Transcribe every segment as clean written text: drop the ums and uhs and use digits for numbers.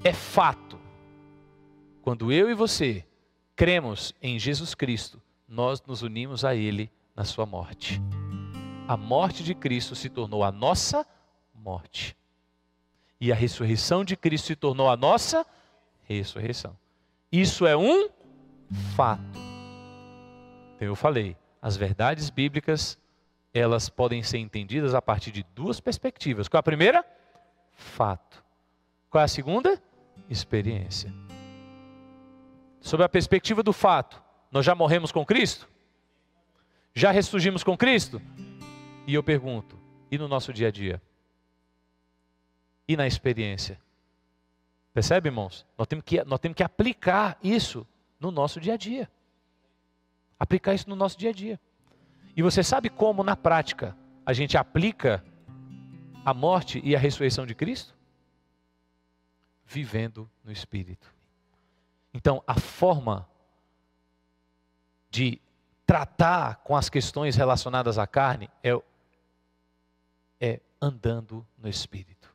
é fato. Quando eu e você cremos em Jesus Cristo, nós nos unimos a Ele na sua morte. A morte de Cristo se tornou a nossa morte. E a ressurreição de Cristo se tornou a nossa ressurreição. Isso é um fato. Então eu falei, as verdades bíblicas, elas podem ser entendidas a partir de duas perspectivas. Qual é a primeira? Fato. Qual é a segunda? Experiência. Sob a perspectiva do fato, nós já morremos com Cristo? Já ressurgimos com Cristo? E eu pergunto, e no nosso dia a dia? E na experiência? Percebe, irmãos? Nós temos que aplicar isso no nosso dia a dia. Aplicar isso no nosso dia a dia. E você sabe como, na prática, a gente aplica a morte e a ressurreição de Cristo? Vivendo no Espírito. Então, a forma de tratar com as questões relacionadas à carne é andando no Espírito.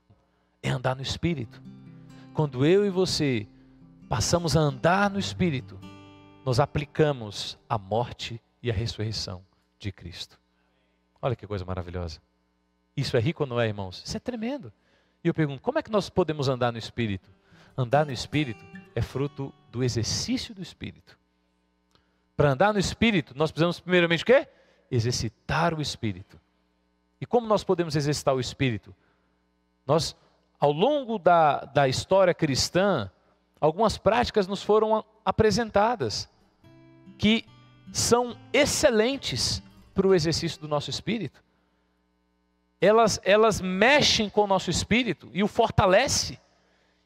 É andar no Espírito. Quando eu e você passamos a andar no Espírito, nós aplicamos a morte e a ressurreição de Cristo. Olha que coisa maravilhosa. Isso é rico ou não é, irmãos? Isso é tremendo. E eu pergunto, como é que nós podemos andar no Espírito? Andar no Espírito é fruto do exercício do Espírito. Para andar no Espírito, nós precisamos primeiramente o quê? Exercitar o Espírito. E como nós podemos exercitar o Espírito? Nós, ao longo da história cristã, algumas práticas nos foram apresentadas, que são excelentes para o exercício do nosso Espírito. Elas mexem com o nosso Espírito e o fortalece,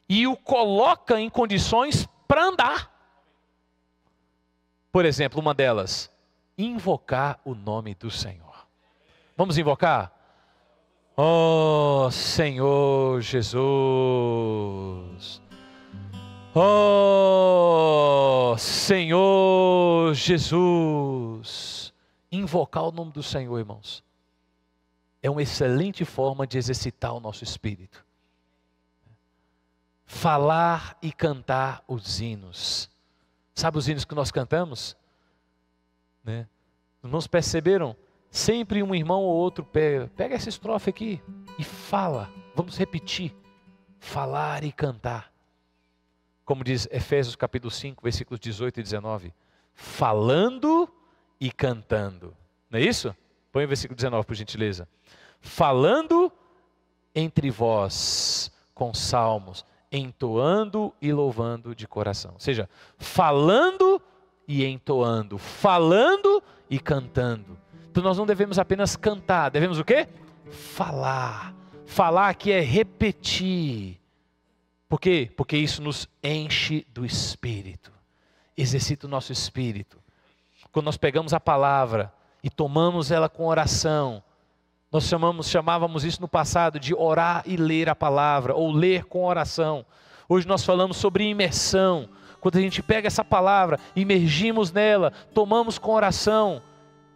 e o coloca em condições para andar. Por exemplo, uma delas, invocar o nome do Senhor. Vamos invocar? Oh, Senhor Jesus. Oh, Senhor Jesus. Invocar o nome do Senhor, irmãos, é uma excelente forma de exercitar o nosso espírito. Falar e cantar os hinos. Sabe os hinos que nós cantamos? Né? Os irmãos perceberam? Sempre um irmão ou outro pega essa estrofe aqui e fala. Vamos repetir. Falar e cantar. Como diz Efésios capítulo 5, versículos 18 e 19. Falando e cantando. Não é isso? Põe o versículo 19, por gentileza. Falando entre vós com salmos, entoando e louvando de coração. Ou seja, falando e entoando, falando e cantando. Então nós não devemos apenas cantar, devemos o quê? Falar. Falar aqui é repetir. Por quê? Porque isso nos enche do Espírito. Exercita o nosso Espírito. Quando nós pegamos a palavra e tomamos ela com oração, nós chamávamos isso no passado de orar e ler a palavra, ou ler com oração. Hoje nós falamos sobre imersão. Quando a gente pega essa palavra, imergimos nela, tomamos com oração,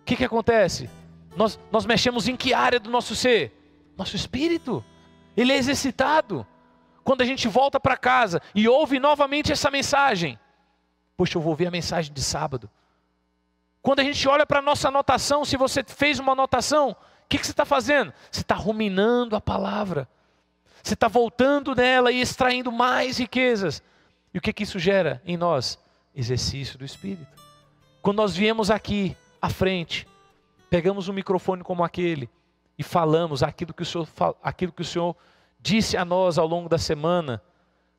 o que acontece? Nós mexemos em que área do nosso ser? Nosso espírito. Ele é exercitado. Quando a gente volta para casa e ouve novamente essa mensagem, poxa, eu vou ouvir a mensagem de sábado. Quando a gente olha para a nossa anotação, se você fez uma anotação, o que você está fazendo? Você está ruminando a palavra. Você está voltando nela e extraindo mais riquezas. E o que isso gera em nós? Exercício do Espírito. Quando nós viemos aqui à frente, pegamos um microfone como aquele e falamos aquilo que o Senhor disse a nós ao longo da semana.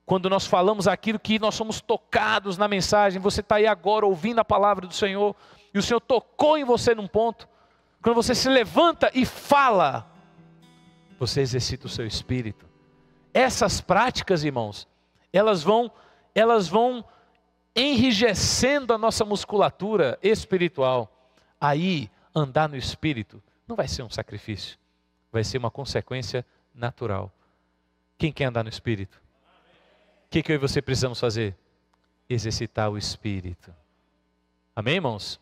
Quando nós falamos aquilo que nós somos tocados na mensagem, você está aí agora ouvindo a palavra do Senhor, e o Senhor tocou em você num ponto. Quando você se levanta e fala, você exercita o seu espírito. Essas práticas, irmãos, elas vão enrijecendo a nossa musculatura espiritual. Aí, andar no Espírito não vai ser um sacrifício, vai ser uma consequência natural. Quem quer andar no Espírito? O que eu e você precisamos fazer? Exercitar o Espírito. Amém, irmãos?